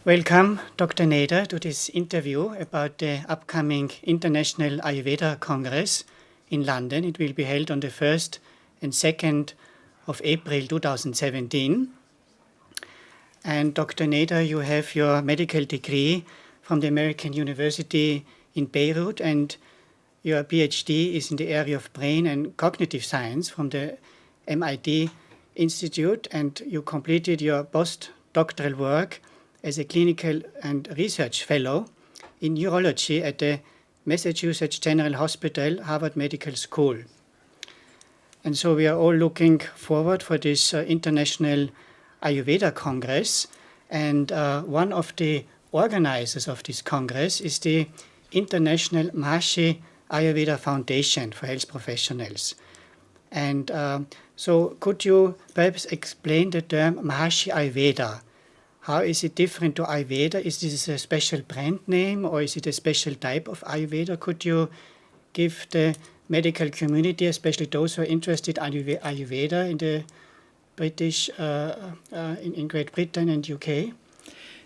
Welcome, Dr. Nader, to this interview about the upcoming International Ayurveda Congress in London. It will be held on the 1st and 2nd of April 2017. And Dr. Nader, you have your medical degree from the American University in Beirut, and your PhD is in the area of brain and cognitive science from the MIT Institute, and you completed your postdoctoral work as a clinical and research fellow in neurology at the Massachusetts General Hospital, Harvard Medical School. And so we are all looking forward for this International Ayurveda Congress. And one of the organizers of this Congress is the International Maharishi AyurVeda Foundation for Health Professionals. And so could you perhaps explain the term Maharishi AyurVeda? How is it different to Ayurveda? Is this a special brand name or is it a special type of Ayurveda? Could you give the medical community, especially those who are interested in Ayurveda in the British, in Great Britain and UK?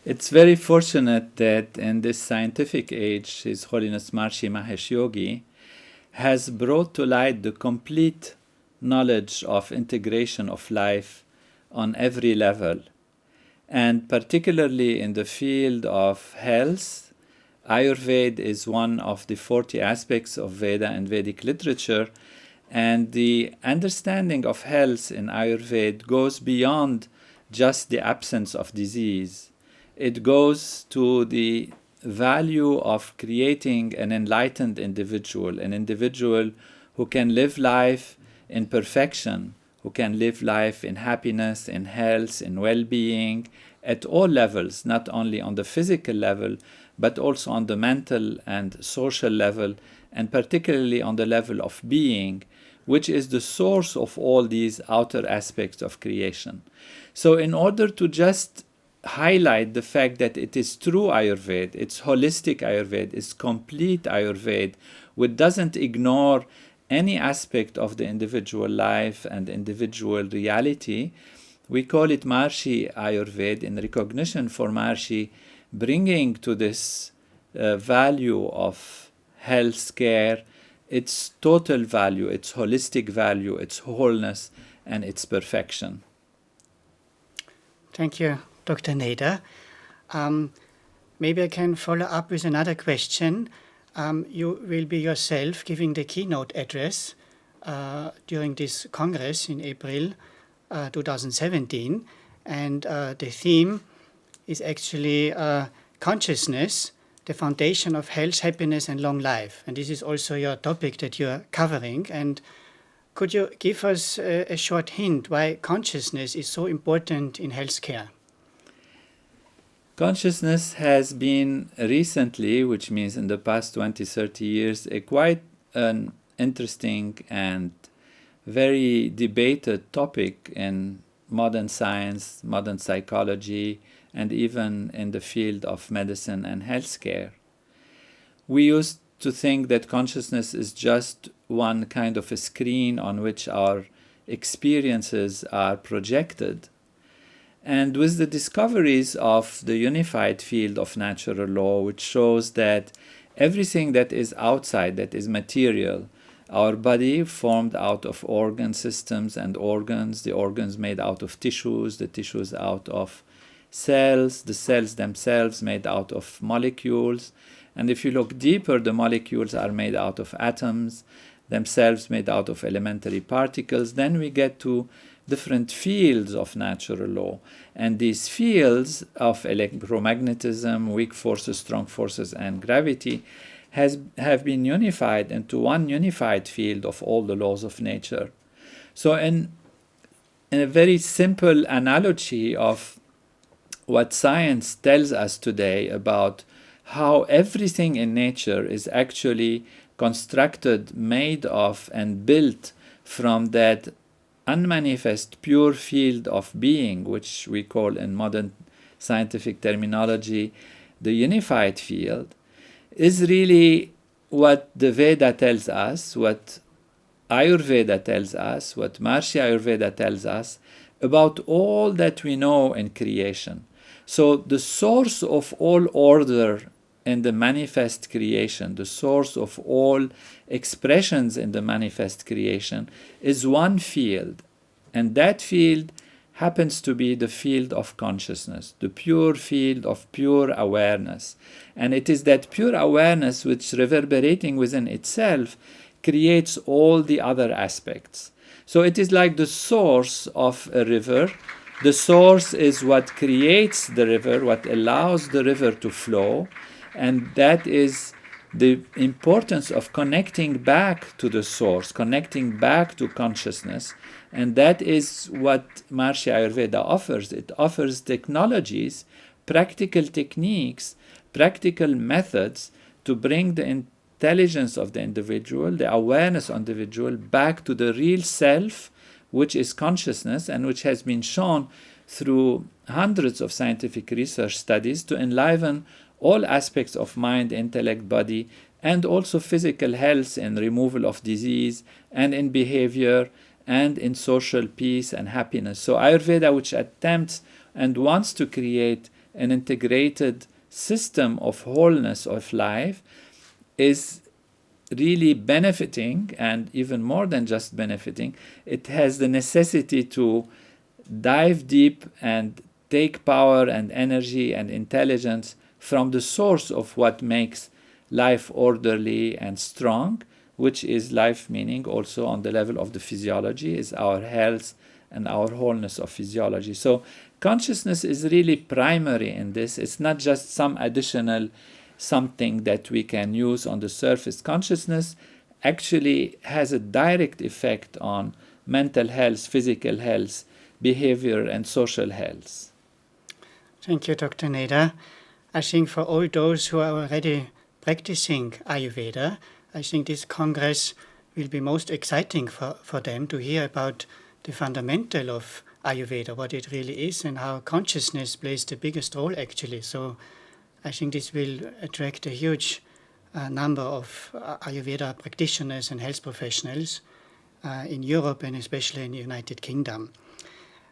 It's very fortunate that in this scientific age, His Holiness Maharishi Mahesh Yogi has brought to light the complete knowledge of integration of life on every level. And particularly in the field of health, Ayurveda is one of the 40 aspects of Veda and Vedic literature, and the understanding of health in Ayurveda goes beyond just the absence of disease. It goes to the value of creating an enlightened individual, an individual who can live life in perfection, who can live life in happiness, in health, in well-being, at all levels, not only on the physical level, but also on the mental and social level, and particularly on the level of being, which is the source of all these outer aspects of creation. So in order to just highlight the fact that it is true Ayurveda, it's holistic Ayurveda, it's complete Ayurveda, which doesn't ignore any aspect of the individual life and individual reality, we call it Maharishi AyurVeda in recognition for Maharishi bringing to this value of health care its total value, its holistic value, its wholeness, and its perfection. Thank you, Dr. Nader. Maybe I can follow up with another question. You will be yourself giving the keynote address during this Congress in April 2017, and the theme is actually consciousness, the foundation of health, happiness, and long life. And this is also your topic that you're covering. And could you give us a short hint why consciousness is so important in healthcare? Consciousness has been recently, which means in the past 20, 30 years, a quite an interesting and very debated topic in modern science, modern psychology, and even in the field of medicine and healthcare. We used to think that consciousness is just one kind of a screen on which our experiences are projected. And with the discoveries of the unified field of natural law, which shows that everything that is outside, that is material, our body formed out of organ systems and organs, the organs made out of tissues, the tissues out of cells, the cells themselves made out of molecules. And if you look deeper, the molecules are made out of atoms, themselves made out of elementary particles. Then we get to different fields of natural law. And these fields of electromagnetism, weak forces, strong forces, and gravity have been unified into one unified field of all the laws of nature. So in a very simple analogy of what science tells us today about how everything in nature is actually constructed, made of, and built from that unmanifest pure field of being, which we call in modern scientific terminology the unified field, is really what the Veda tells us, what Ayurveda tells us, what Maharishi AyurVeda tells us about all that we know in creation. So the source of all order in the manifest creation, the source of all expressions in the manifest creation, is one field. And that field happens to be the field of consciousness, the pure field of pure awareness. And it is that pure awareness which, reverberating within itself, creates all the other aspects. So it is like the source of a river. The source is what creates the river, what allows the river to flow, and that is the importance of connecting back to the source, connecting back to consciousness. And that is what Maharishi AyurVeda offers. It offers technologies, practical techniques, practical methods to bring the intelligence of the individual, the awareness of the individual, back to the real self, which is consciousness, and which has been shown through hundreds of scientific research studies to enliven all aspects of mind, intellect, body, and also physical health and removal of disease, and in behavior, and in social peace and happiness. So Ayurveda, which attempts and wants to create an integrated system of wholeness of life, is really benefiting, and even more than just benefiting, it has the necessity to dive deep and take power and energy and intelligence from the source of what makes life orderly and strong, which is life meaning also on the level of the physiology, is our health and our wholeness of physiology. So consciousness is really primary in this. It's not just some additional something that we can use on the surface. Consciousness actually has a direct effect on mental health, physical health, behavior, and social health. Thank you, Dr. Nader. I think for all those who are already practicing Ayurveda, I think this Congress will be most exciting for them to hear about the fundamental of Ayurveda, what it really is, and how consciousness plays the biggest role actually. So I think this will attract a huge number of Ayurveda practitioners and health professionals in Europe and especially in the United Kingdom.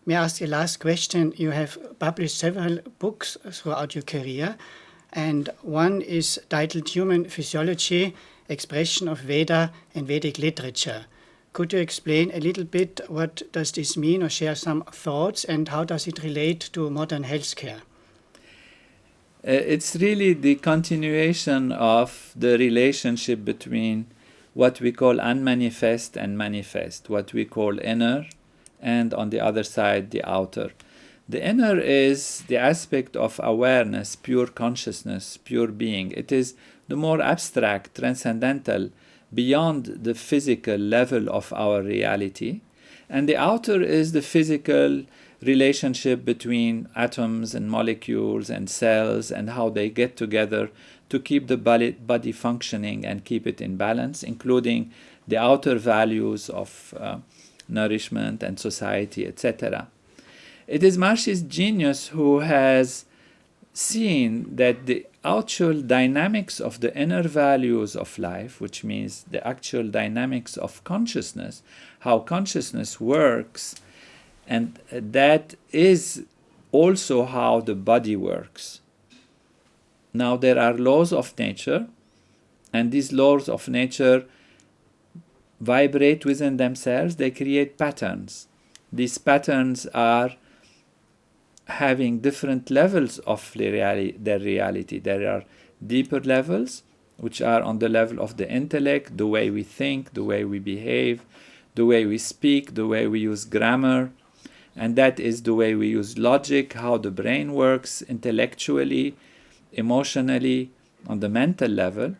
May I ask a last question? You have published several books throughout your career, and one is titled Human Physiology, Expression of Veda and Vedic Literature. Could you explain a little bit what does this mean, or share some thoughts, and how does it relate to modern healthcare? It's really the continuation of the relationship between what we call unmanifest and manifest, what we call inner, and on the other side, the outer. The inner is the aspect of awareness, pure consciousness, pure being. It is the more abstract, transcendental, beyond the physical level of our reality. And the outer is the physical relationship between atoms and molecules and cells, and how they get together to keep the body functioning and keep it in balance, including the outer values of nourishment and society, etc. It is Maharishi's genius who has seen that the actual dynamics of the inner values of life, which means the actual dynamics of consciousness, how consciousness works, and that is also how the body works. Now there are laws of nature, and these laws of nature vibrate within themselves. They create patterns. These patterns are having different levels of their reality. There are deeper levels, which are on the level of the intellect, the way we think, the way we behave, the way we speak, the way we use grammar, and that is the way we use logic, how the brain works intellectually, emotionally, on the mental level.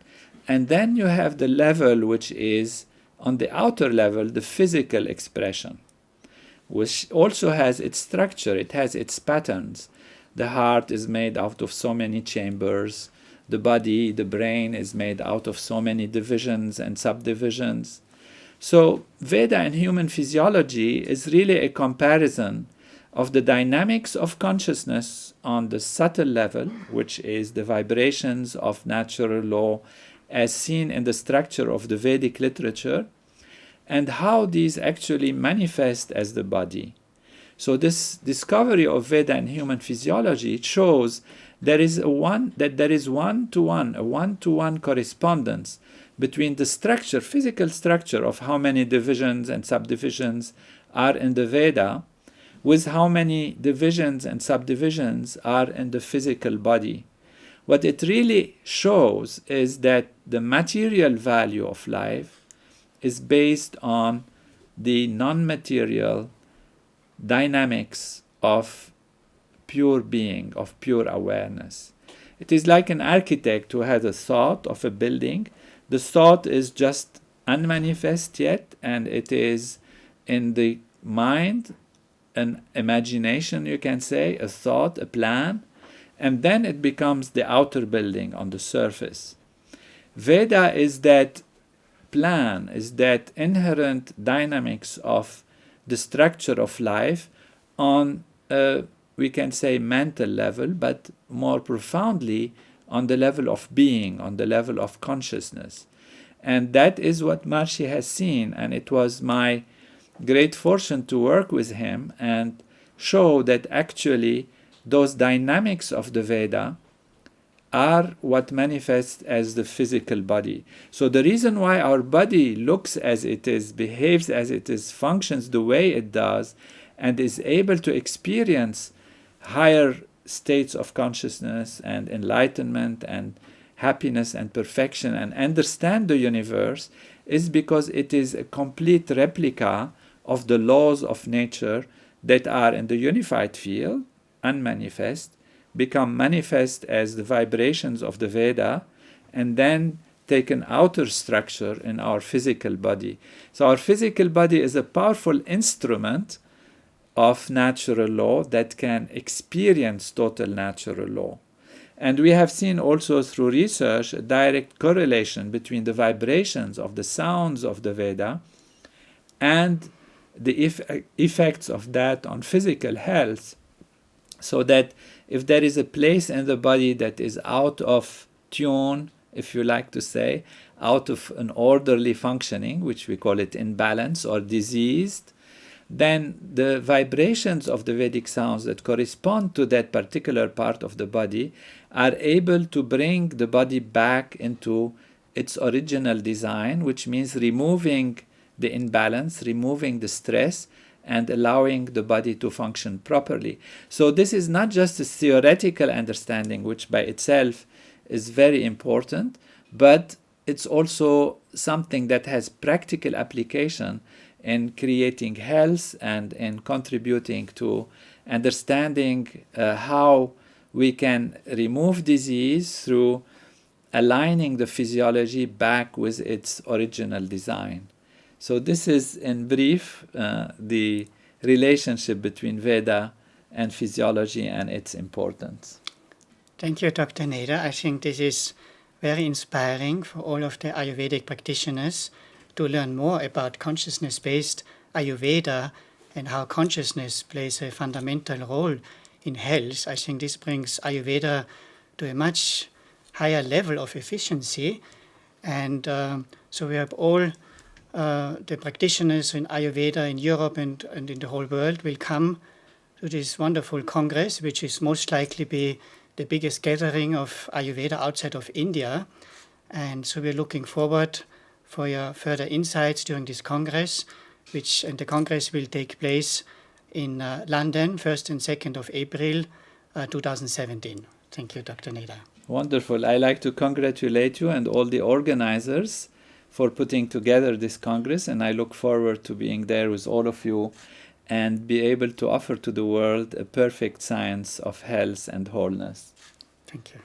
And then you have the level which is on the outer level, the physical expression, which also has its structure, it has its patterns. The heart is made out of so many chambers, the body, the brain is made out of so many divisions and subdivisions. So Veda and human physiology is really a comparison of the dynamics of consciousness on the subtle level, which is the vibrations of natural law as seen in the structure of the Vedic literature, and how these actually manifest as the body. So this discovery of Veda and human physiology shows there is a one-to-one correspondence between the structure, physical structure of how many divisions and subdivisions are in the Veda with how many divisions and subdivisions are in the physical body. What it really shows is that the material value of life is based on the non-material dynamics of pure being, of pure awareness. It is like an architect who has a thought of a building. The thought is just unmanifest yet, and it is in the mind, an imagination, you can say, a thought, a plan, and then it becomes the outer building on the surface. Veda is that plan, is that inherent dynamics of the structure of life on a, we can say, mental level, but more profoundly on the level of being, on the level of consciousness. And that is what Maharishi has seen, and it was my great fortune to work with him and show that actually those dynamics of the Veda are what manifests as the physical body. So the reason why our body looks as it is, behaves as it is, functions the way it does, and is able to experience higher states of consciousness and enlightenment and happiness and perfection and understand the universe is because it is a complete replica of the laws of nature that are in the unified field, unmanifest, become manifest as the vibrations of the Veda, and then take an outer structure in our physical body. So our physical body is a powerful instrument of natural law that can experience total natural law. And we have seen also through research a direct correlation between the vibrations of the sounds of the Veda and the effects of that on physical health, so that if there is a place in the body that is out of tune, if you like to say, out of an orderly functioning, which we call it imbalance or diseased, then the vibrations of the Vedic sounds that correspond to that particular part of the body are able to bring the body back into its original design, which means removing the imbalance, removing the stress, and allowing the body to function properly. So this is not just a theoretical understanding, which by itself is very important, but it's also something that has practical application in creating health and in contributing to understanding how we can remove disease through aligning the physiology back with its original design. So this is, in brief, the relationship between Veda and physiology and its importance. Thank you, Dr. Nader. I think this is very inspiring for all of the Ayurvedic practitioners to learn more about consciousness-based Ayurveda and how consciousness plays a fundamental role in health. I think this brings Ayurveda to a much higher level of efficiency. And so we have all the practitioners in Ayurveda in Europe and in the whole world will come to this wonderful congress, which is most likely be the biggest gathering of Ayurveda outside of India. And so we're looking forward for your further insights during this congress, and the congress will take place in London, 1st and 2nd of April 2017. Thank you, Dr. Nader. Wonderful. I like to congratulate you and all the organizers for putting together this Congress, and I look forward to being there with all of you and be able to offer to the world a perfect science of health and wholeness. Thank you.